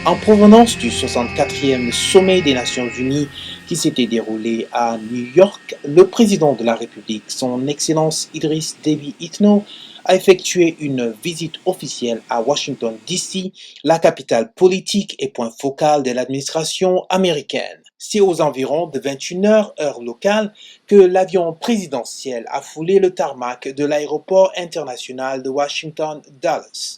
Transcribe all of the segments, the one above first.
En provenance du 64e sommet des Nations Unies qui s'était déroulé à New York, le président de la République, son Excellence Idriss Déby Itno, a effectué une visite officielle à Washington, D.C., la capitale politique et point focal de l'administration américaine. C'est aux environs de 21 heures, heure locale, que l'avion présidentiel a foulé le tarmac de l'aéroport international de Washington-Dulles.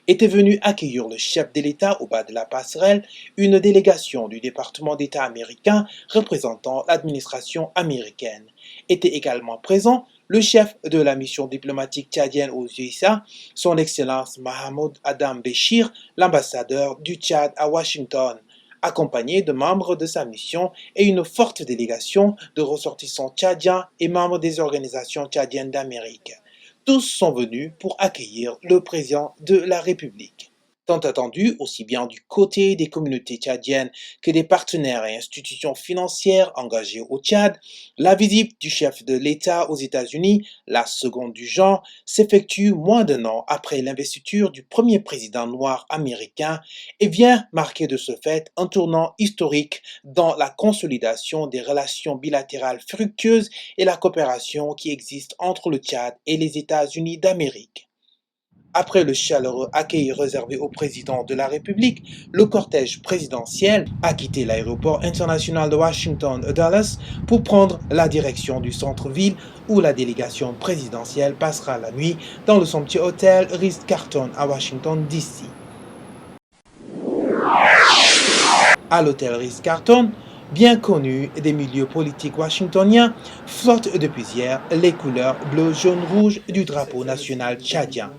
Était venu accueillir le chef de l'État au bas de la passerelle une délégation du département d'État américain représentant l'administration américaine. Était également présent le chef de la mission diplomatique tchadienne aux USA, son Excellence Mahamoud Adam Béchir, l'ambassadeur du Tchad à Washington, accompagné de membres de sa mission et une forte délégation de ressortissants tchadiens et membres des organisations tchadiennes d'Amérique. Tous sont venus pour accueillir le président de la République. Tant attendu, aussi bien du côté des communautés tchadiennes que des partenaires et institutions financières engagées au Tchad, la visite du chef de l'État aux États-Unis, la seconde du genre, s'effectue moins d'un an après l'investiture du premier président noir américain et vient marquer de ce fait un tournant historique dans la consolidation des relations bilatérales fructueuses et la coopération qui existe entre le Tchad et les États-Unis d'Amérique. Après le chaleureux accueil réservé au président de la République, le cortège présidentiel a quitté l'aéroport international de Washington-Dulles pour prendre la direction du centre-ville où la délégation présidentielle passera la nuit dans le somptueux hôtel Ritz-Carlton à Washington, D.C. À l'hôtel Ritz-Carlton, bien connu des milieux politiques washingtoniens, flottent depuis hier les couleurs bleu, jaune, rouge du drapeau national tchadien.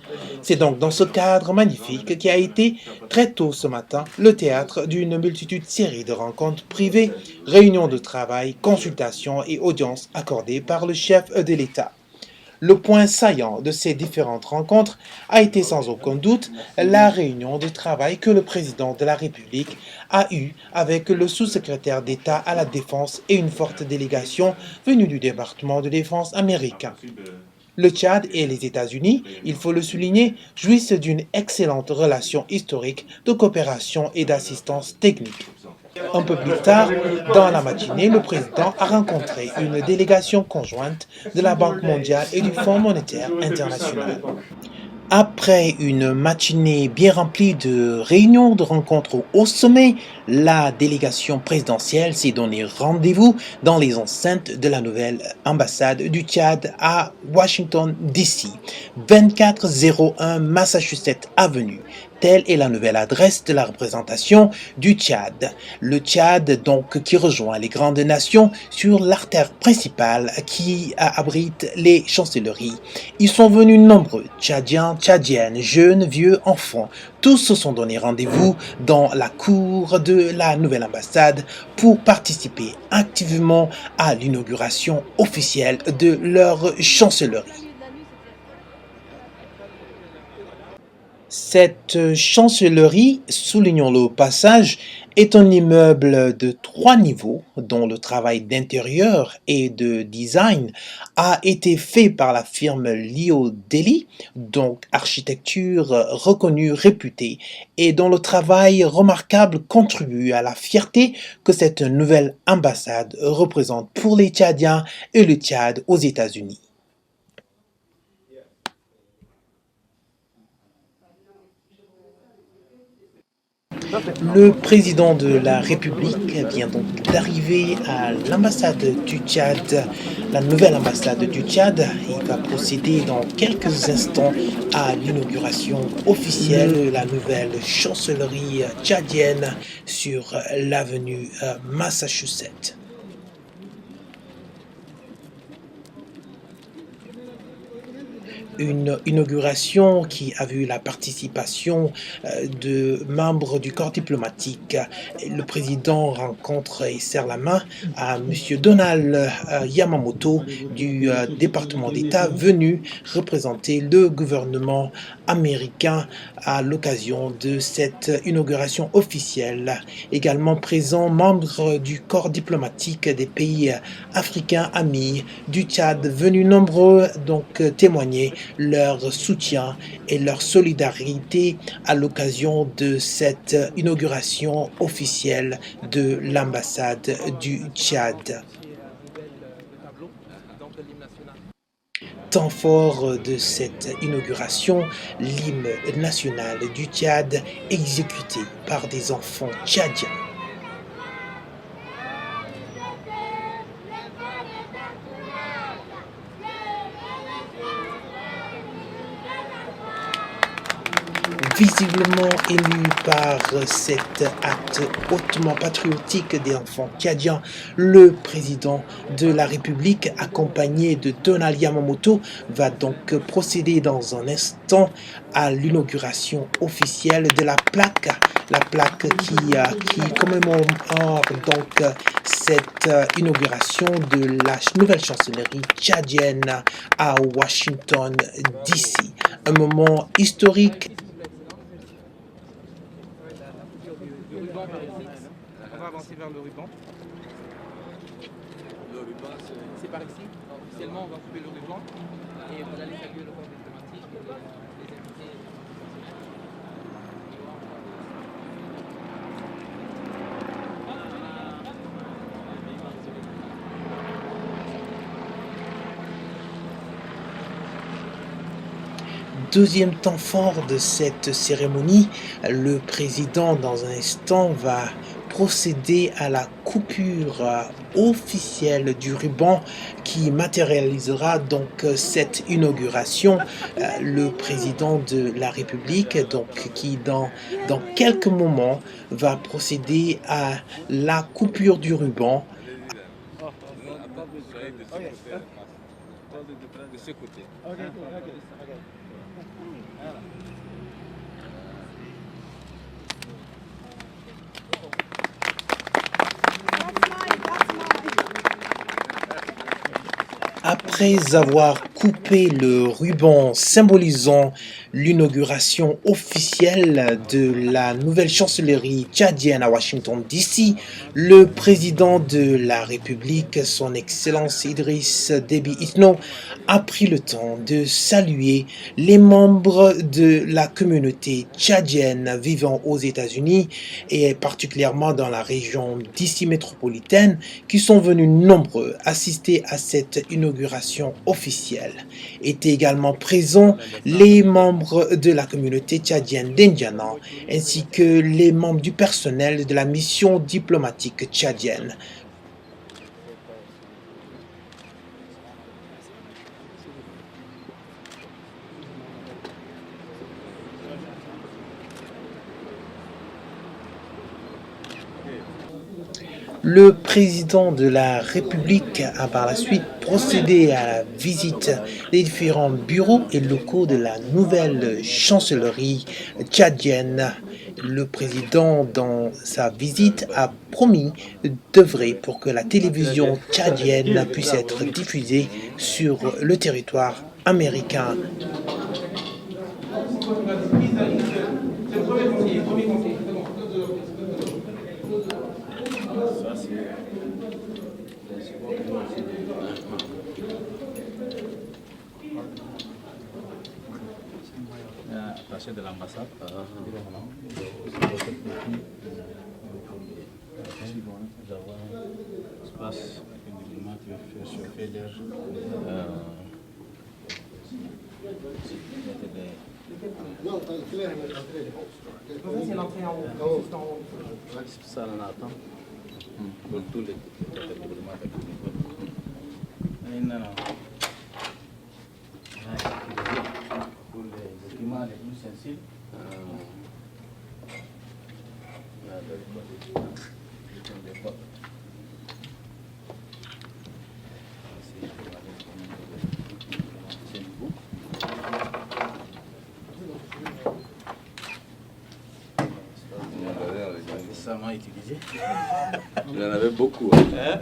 C'est donc dans ce cadre magnifique qui a été, très tôt ce matin, le théâtre d'une multitude série de rencontres privées, réunions de travail, consultations et audiences accordées par le chef de l'État. Le point saillant de ces différentes rencontres a été sans aucun doute la réunion de travail que le président de la République a eue avec le sous-secrétaire d'État à la Défense et une forte délégation venue du département de défense américain. Le Tchad et les États-Unis, il faut le souligner, jouissent d'une excellente relation historique de coopération et d'assistance technique. Un peu plus tard, dans la matinée, le président a rencontré une délégation conjointe de la Banque mondiale et du Fonds monétaire international. Après une matinée bien remplie de réunions, de rencontres au haut sommet, la délégation présidentielle s'est donné rendez-vous dans les enceintes de la nouvelle ambassade du Tchad à Washington, D.C., 2401 Massachusetts Avenue. Telle est la nouvelle adresse de la représentation du Tchad. Le Tchad, donc, qui rejoint les grandes nations sur l'artère principale qui abrite les chancelleries. Ils sont venus nombreux, Tchadiens, Tchadiennes, jeunes, vieux, enfants. Tous se sont donné rendez-vous dans la cour de la nouvelle ambassade pour participer activement à l'inauguration officielle de leur chancellerie. Cette chancellerie, soulignons-le au passage, est un immeuble de 3 niveaux dont le travail d'intérieur et de design a été fait par la firme Leo Deli, donc architecture reconnue, réputée, et dont le travail remarquable contribue à la fierté que cette nouvelle ambassade représente pour les Tchadiens et le Tchad aux États-Unis. Le président de la République vient donc d'arriver à l'ambassade du Tchad, la nouvelle ambassade du Tchad. Il va procéder dans quelques instants à l'inauguration officielle de la nouvelle chancellerie tchadienne sur l'avenue Massachusetts. Une inauguration qui a vu la participation de membres du corps diplomatique. Le président rencontre et serre la main à M. Donald Yamamoto du département d'État venu représenter le gouvernement américain à l'occasion de cette inauguration officielle. Également présents membres du corps diplomatique des pays africains amis du Tchad venus nombreux donc témoigner leur soutien et leur solidarité à l'occasion de cette inauguration officielle de l'ambassade du Tchad. Temps fort de cette inauguration, l'hymne national du Tchad exécuté par des enfants tchadiens. Visiblement ému par cet acte hautement patriotique des enfants tchadiens, le président de la République, accompagné de Donald Yamamoto, va donc procéder dans un instant à l'inauguration officielle de la plaque qui commémore donc cette inauguration de la nouvelle chancellerie tchadienne à Washington, D.C. Un moment historique. On va avancer vers le ruban. Le ruban, c'est par ici. Officiellement, on va couper le ruban et vous allez saluer le corps diplomatique et les invités. Deuxième temps fort de cette cérémonie, le président dans un instant va procéder à la coupure officielle du ruban qui matérialisera donc cette inauguration. Le président de la République, donc qui dans quelques moments va procéder à la coupure du ruban. De ce côté. Après avoir coupé le ruban symbolisant l'inauguration officielle de la nouvelle chancellerie tchadienne à Washington, D.C., le président de la République, son Excellence Idriss Déby Itno, a pris le temps de saluer les membres de la communauté tchadienne vivant aux États-Unis et particulièrement dans la région D.C. métropolitaine qui sont venus nombreux assister à cette inauguration officielle. Étaient également présents les membres de la communauté tchadienne d'Indiana ainsi que les membres du personnel de la mission diplomatique tchadienne. Le président de la République a par la suite procédé à la visite des différents bureaux et locaux de la nouvelle chancellerie tchadienne. Le président, dans sa visite, a promis d'œuvrer pour que la télévision tchadienne puisse être diffusée sur le territoire américain. Attaché de l'ambassade. Espace c'est l'entrée en haut. Ça, on attend. Pour tous les pour les documents les plus sensibles. Utilisé. Il en avait beaucoup. Hein?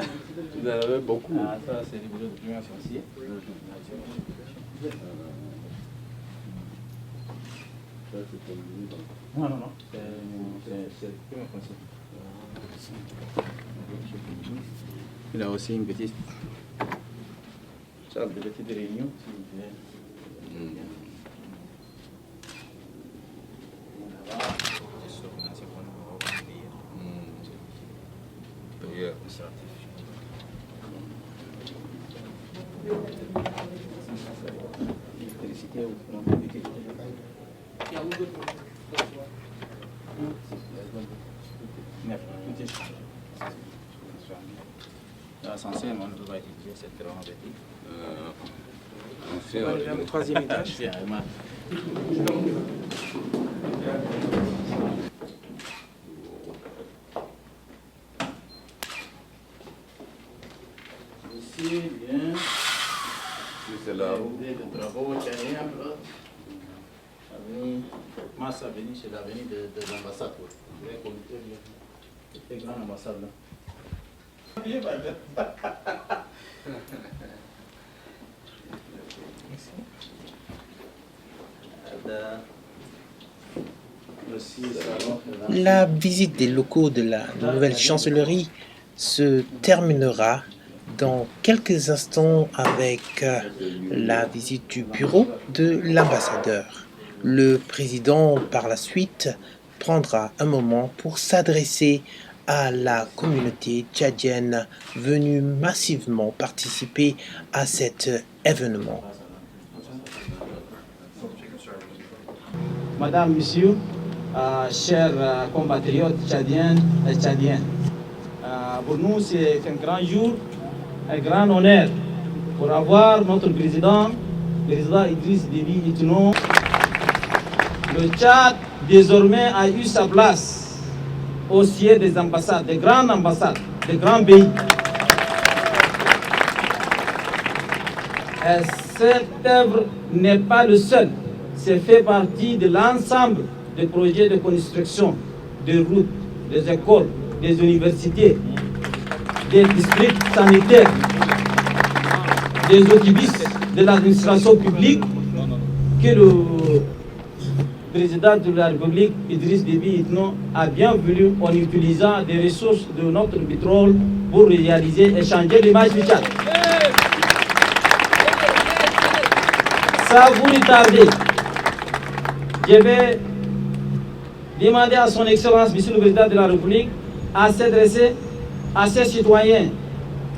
Il en avait beaucoup. Ah, ça, c'est les bureaux de documents financiers. Non, non, non. C'est le premier conseil. Il a aussi une petite salle de petite réunion, s'il vous plaît. Le troisième étage. Ici, bien. C'est là où le drapeau tchadien, avenue, Massa Avenue, c'est l'avenue des ambassades. C'est une grande ambassade là. La visite des locaux de la nouvelle chancellerie se terminera dans quelques instants avec la visite du bureau de l'ambassadeur. Le président, par la suite, prendra un moment pour s'adresser à la communauté tchadienne venue massivement participer à cet événement. Madame, Monsieur, chers compatriotes tchadiennes et tchadiens, pour nous c'est un grand jour, un grand honneur pour avoir notre président Idriss Déby Itno. Le Tchad désormais a eu sa place au siège des ambassades, des grandes ambassades, des grands pays. Et cette œuvre n'est pas le seul. C'est fait partie de l'ensemble des projets de construction, des routes, des écoles, des universités, des districts sanitaires, des autobus, de l'administration publique que le président de la République, Idriss Déby Itno, a bien voulu en utilisant des ressources de notre pétrole pour réaliser et changer l'image du Tchad. Ça vous retardez. Je vais demander à son Excellence, Monsieur le Président de la République, à s'adresser à ses citoyens.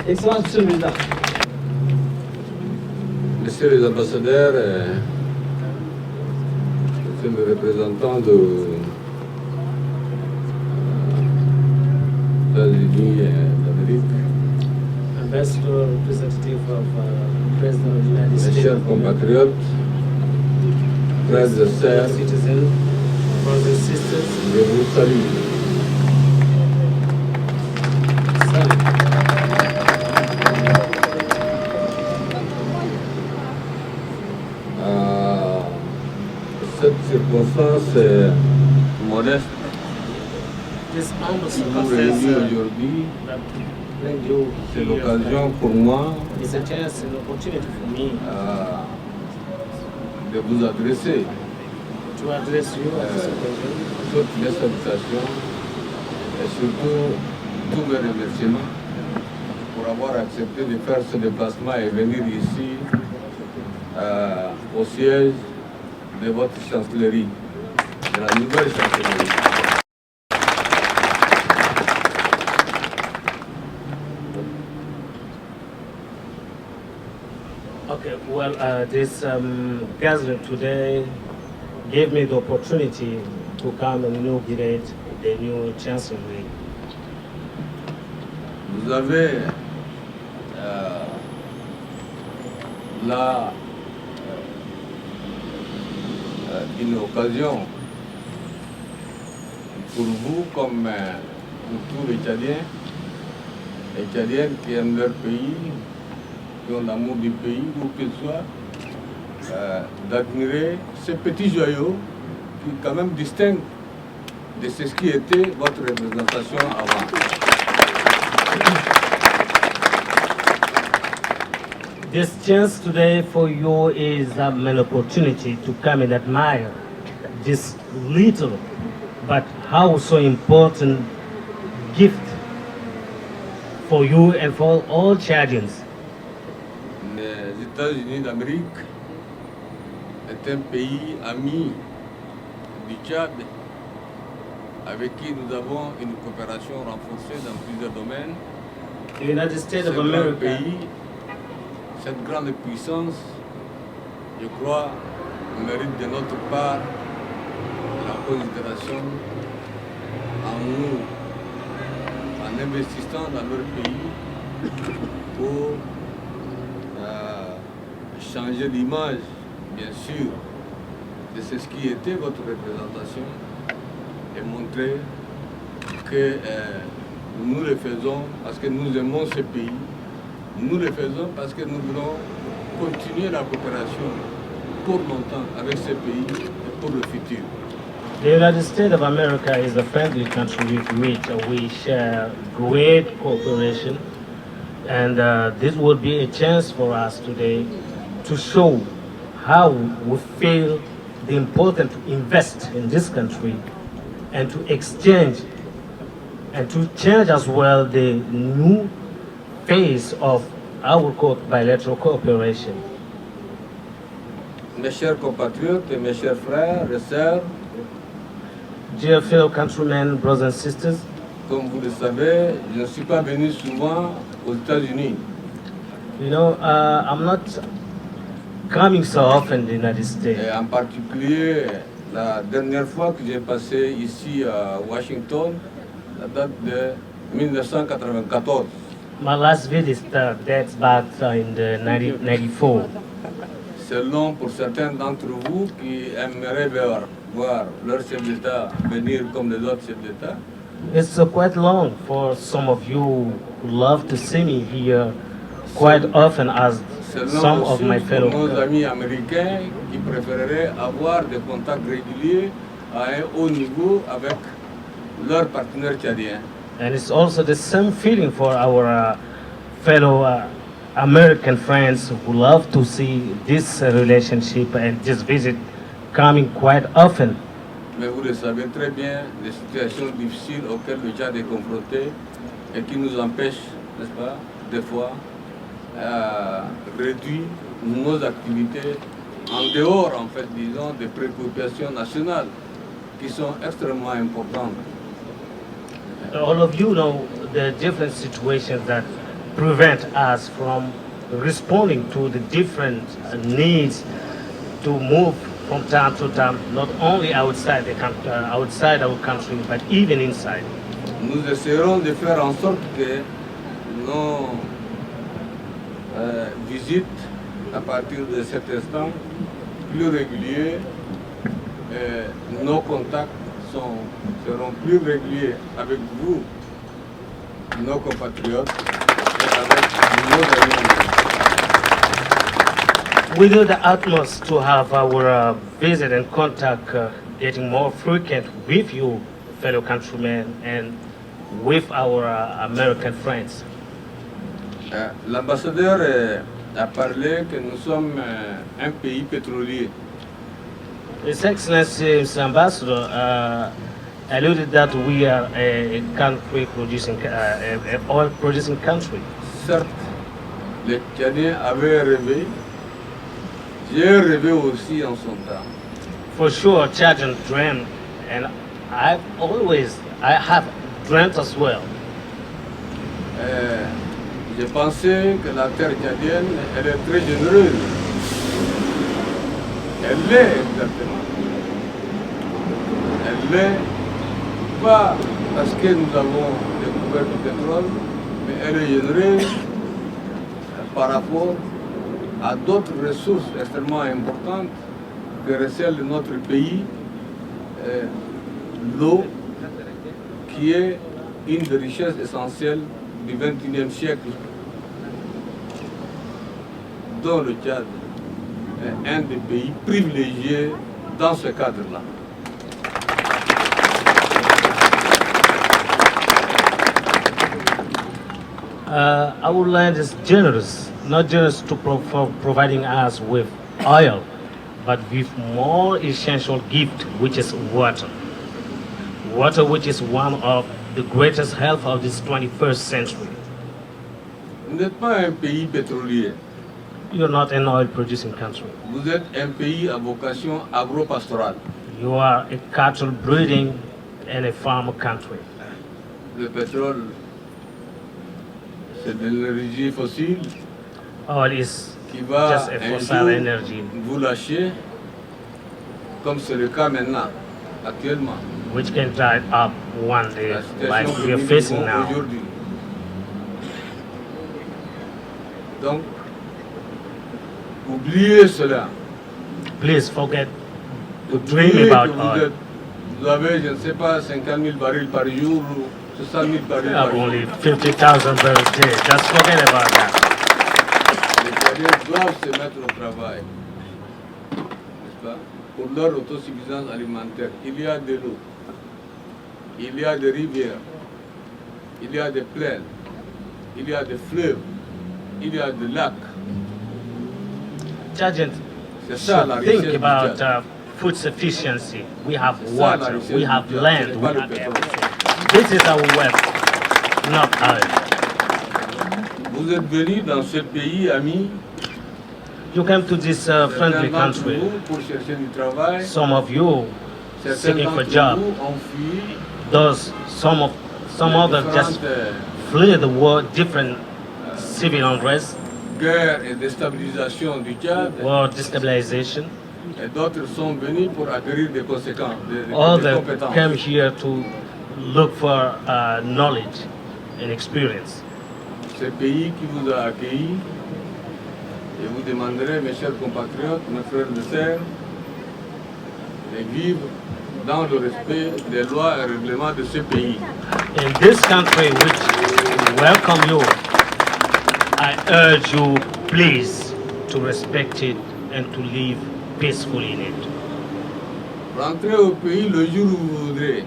Excellence, Monsieur le Président. Messieurs les ambassadeurs, Monsieur le représentant de États-Unis d'Amérique, Ambassador, representative of President of the United mes States, chers compatriotes, frères et sœurs, citizens, brothers and sisters, je vous salue. Cette circonstance modeste This humble nous réunit circumstance aujourd'hui, that bring you c'est here l'occasion pour moi is a chance and opportunity for me de vous adresser to address you at this occasion. toutes mes salutations et surtout tous mes remerciements pour avoir accepté de faire ce déplacement et venir ici au siège de votre chancellerie, de la nouvelle chancellerie. Okay, well, this gathering today gave me the opportunity to come and inaugurate the new chancellery. Vous avez là une occasion pour vous comme pour tous les Tchadiens et Tchadiennes qui aiment leur pays, qui ont l'amour du pays, où qu'ils soient, d'admirer ces petits joyaux qui quand même distinguent de ce qui était votre représentation avant. This chance today for you is an opportunity to come and admire this little but how so important gift for you and for all Chadians. Les États-Unis d'Amérique est un pays ami du Tchad, avec qui nous avons une coopération renforcée dans plusieurs domaines. The United States Ce of grand America pays, cette grande puissance, je crois, mérite de notre part la considération en nous, en investissant dans leur pays pour changer l'image, bien sûr, de ce qui était votre représentation et montrer que nous le faisons parce que nous aimons ce pays. Nous le faisons parce que nous voulons continuer la coopération pour longtemps avec ce pays et pour le futur. The United States of America is a friendly country with which we share great cooperation, and this will be a chance for us today to show how we feel the importance to invest in this country and to exchange and to change as well the new phase of our bilateral cooperation. Mes chers compatriotes et mes chers frères et sœurs, Dear fellow countrymen, brothers and sisters, comme vous le savez, je ne suis pas venu souvent aux États-Unis. you know, I'm not coming so often in the United States. Et en particulier, la dernière fois que j'ai passé ici à Washington, la date de 1994. My last visit dates back in the 1994. C'est long pour certains d'entre vous qui aimeraient voir leur chef d'État venir comme les autres chefs d'État. It's quite long for some of you who love to see me here quite often as C'est some long of my aussi fellow. pour nos amis américains qui préféreraient avoir des contacts réguliers à un haut niveau avec leurs partenaires tchadiens. And it's also the same feeling for our fellow American friends who love to see this relationship and this visit coming quite often. Mais vous le savez très bien, les situations difficiles auxquelles le Tchad est confronté et qui nous empêchent, n'est-ce pas, des fois, réduire nos activités en dehors, en fait, disons, des préoccupations nationales qui sont extrêmement importantes. All of you know the different situations that prevent us from responding to the different needs to move from time to time, not only outside outside our country, but even inside. Nous essaierons de faire en sorte que nos visites, à partir de cet instant, plus réguliers, nos contacts seront plus réguliers avec vous, nos compatriotes, et avec nos amis. We do the utmost to have our visit and contact getting more frequent with you, fellow countrymen, and with our American friends. L'ambassadeur a parlé que nous sommes un pays pétrolier. His Excellency, Mr. Ambassador, alluded that we are a country producing, an oil producing country. Certes, les Tchadiens avaient rêvé, j'ai rêvé aussi en son temps. For sure, Chadian dream, and I have dreamt as well. J'ai pensé que la terre tchadienne, elle est très généreuse. Elle l'est exactement. Elle l'est pas parce que nous avons découvert du pétrole, mais elle est généreuse par rapport à d'autres ressources extrêmement importantes que recèle notre pays, l'eau, qui est une des richesses essentielles du XXIe siècle, dont le Tchad est un des pays privilégiés dans ce cadre-là. Our land is generous, not just for providing us with oil, but with more essential gift, which is water. Water, which is one of the greatest health of this 21st century. Vous n'êtes pas un pays pétrolier. You're not an oil-producing country. Vous êtes un pays à vocation agro-pastorale. You are a cattle breeding and a farm country. Le pétrole, c'est de l'énergie fossile Oil is qui va just a un fossil jour energy, vous lâcher, comme c'est le cas maintenant, actuellement. which can dry up one day, La like situation we are que nous facing vivons now. aujourd'hui. Donc, oubliez cela. Please forget to dream Oubliez about que oil. vous avez, je ne sais pas, 50 000 barils par jour ou 60 000 barils You par have jour. only 50,000 barrels a day. Just forget about that. Les Tchadiens doivent se mettre au travail, n'est-ce pas, pour leur autosuffisance alimentaire. Il y a de l'eau, il y a des rivières, il y a des plaines, il y a des fleuves, il y a des lacs. Chadians C'est ça la should richesse think du about Tchad. food sufficiency. We have C'est ça la water, richesse we du have Tchad, land, ce n'est we pas le have pétrole. everything. This is our wealth, not oil. Vous êtes venus dans ce pays, amis, You came to this friendly certains d'entre country. vous pour chercher du travail, Some of you certains seeking for d'entre job. vous ont fui Those some others just flee the war, different civil unrest, guerre et déstabilisation du Tchad, war destabilization. et d'autres sont venus pour acquérir des conséquences, des Others compétences. came here to look for knowledge and experience. Ce pays qui vous a accueillis, et vous demanderez, mes chers compatriotes, mes frères et sœurs, de vivre dans le respect des lois et règlements de ce pays. In this country which welcome you, I urge you please to respect it and to live peacefully in it. Rentrez au pays le jour où vous voudrez.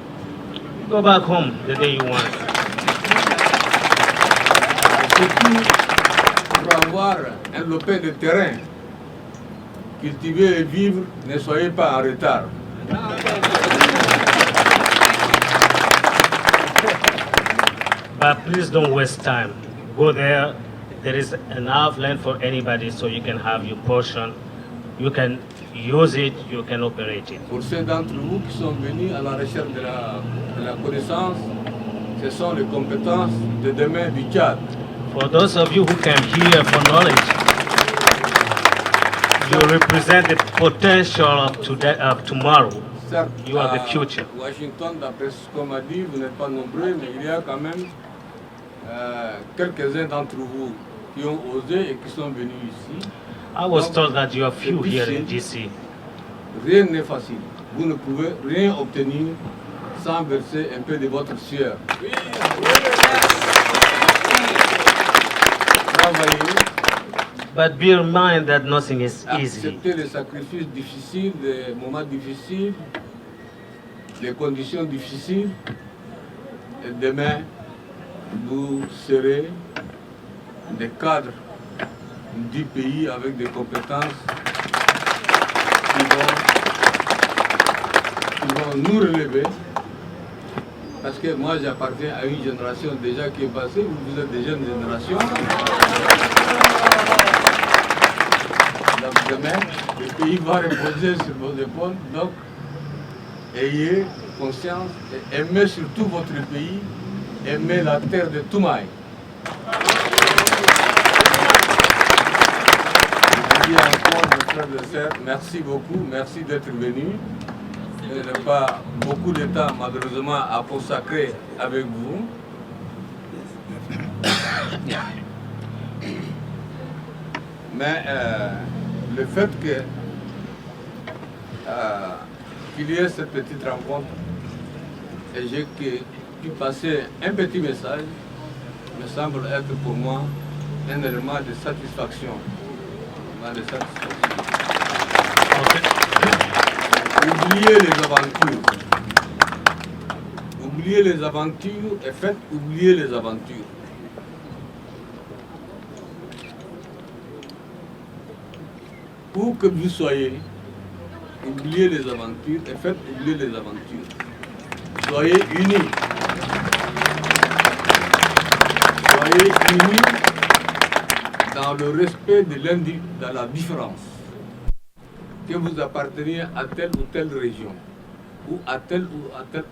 Go back home the day you want. Surtout pour avoir un lopin de terrain, cultiver et vivre, ne soyez pas en retard. But please don't waste time. Go there. There is enough land for anybody so you can have your portion. You can use it, you can operate it. Pour ceux d'entre vous qui sont venus à la recherche de la connaissance, ce sont les compétences de demain du Tchad. For those of you who came here for knowledge, you represent the potential of today, of tomorrow. Certes, You are the à future. Washington, d'après ce qu'on m'a dit, vous n'êtes pas nombreux, mais il y a quand même quelques-uns d'entre vous qui ont osé et qui sont venus ici. I was told that you are few here in DC. Rien n'est facile. Vous ne pouvez rien obtenir sans verser un peu de votre sueur. Travaillez, But bear in mind that nothing is easy. acceptez les sacrifices difficiles, les moments difficiles, les conditions difficiles. Et demain, vous serez des cadres du pays avec des compétences qui vont nous relever. Parce que moi, j'appartiens à une génération déjà qui est passée, vous êtes des jeunes générations. Donc demain, le pays va reposer sur vos épaules. Donc, ayez conscience et aimez surtout votre pays, aimez la terre de Toumaï. Je dis encore, mes frères et sœurs, merci beaucoup, merci d'être venus. Je n'ai pas beaucoup de temps, malheureusement, à consacrer avec vous. Mais le fait qu'il y ait cette petite rencontre, et j'ai pu passer un petit message, me semble être pour moi un élément de satisfaction. Oubliez les aventures. Oubliez les aventures et faites oublier les aventures. Où que vous soyez, oubliez les aventures et faites oublier les aventures. Soyez unis. Soyez unis dans le respect de la différence. Que vous apparteniez à telle ou telle région, ou à telle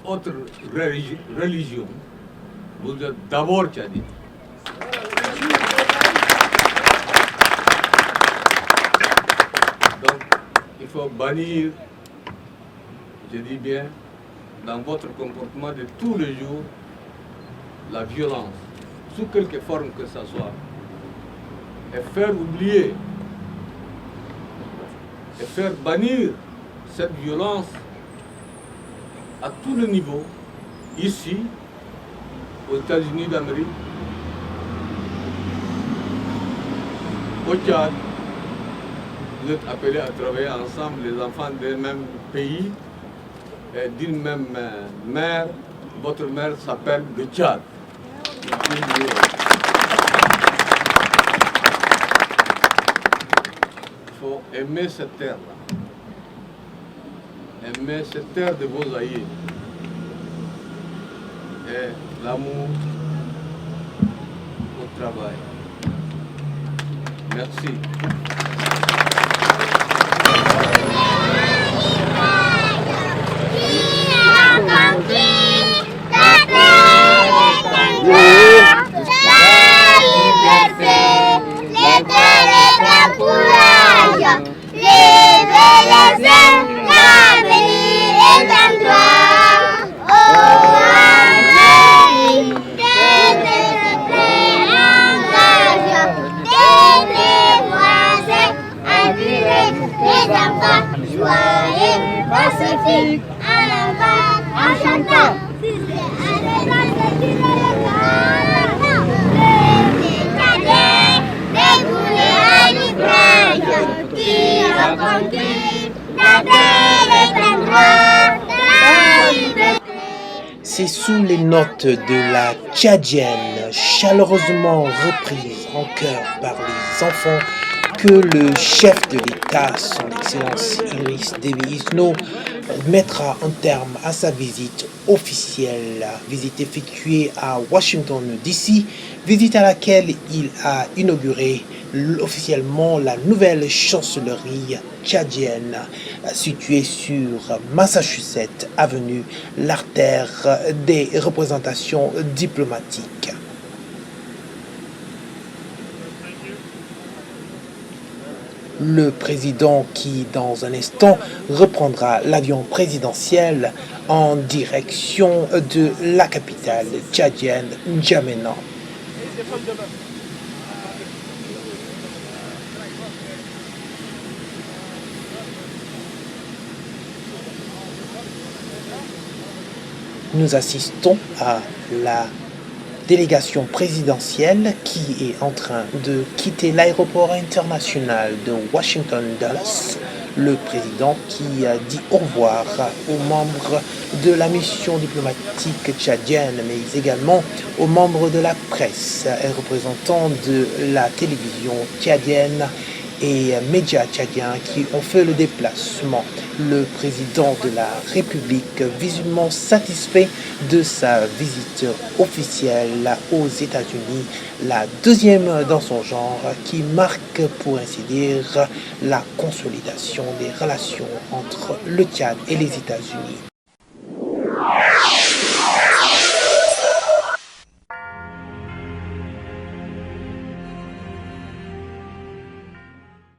autre religion, vous êtes d'abord tchadien. Donc, il faut bannir, je dis bien, dans votre comportement de tous les jours, la violence, sous quelque forme que ce soit, et faire oublier, et faire bannir cette violence à tous les niveaux, ici, aux États-Unis d'Amérique, au Tchad. Vous êtes appelés à travailler ensemble, les enfants d'un même pays, et d'une même mère. Votre mère s'appelle le Tchad. Il faut aimer cette terre-là. Aimer cette terre de vos aïeux. Et l'amour au travail. Merci. Pacifique, en avant, en chantant. C'est sous les notes de la tchadienne, chaleureusement reprise en chœur par les enfants, que le chef de l'État, son Excellence Idriss Déby Itno, mettra un terme à sa visite officielle, visite effectuée à Washington DC, visite à laquelle il a inauguré officiellement la nouvelle chancellerie tchadienne située sur Massachusetts Avenue, l'artère des représentations diplomatiques. Le président qui, dans un instant, reprendra l'avion présidentiel en direction de la capitale tchadienne, N'Djamena. Nous assistons à la délégation présidentielle qui est en train de quitter l'aéroport international de Washington Dulles. Le président qui a dit au revoir aux membres de la mission diplomatique tchadienne, mais également aux membres de la presse et représentants de la télévision tchadienne et médias tchadiens qui ont fait le déplacement. Le président de la République visiblement satisfait de sa visite officielle aux États-Unis, la deuxième dans son genre, qui marque pour ainsi dire la consolidation des relations entre le Tchad et les États-Unis.